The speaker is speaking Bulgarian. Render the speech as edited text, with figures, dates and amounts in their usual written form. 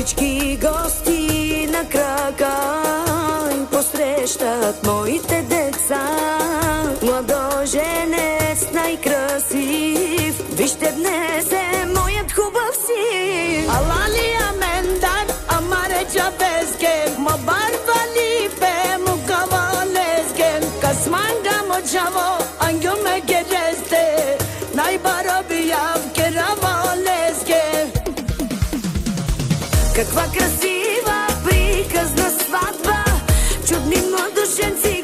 всички гости на кракай посрещат моите деца. Младоженец най-красив, вижте днес е моят хубав син. Алалия мендар, амаре чапеске, ма барвали пе му кавалеске. Касманга мочаво, ангел ме гересте, най-барабияв керавалеске. Каква красива приказна сватба, чудни младоженци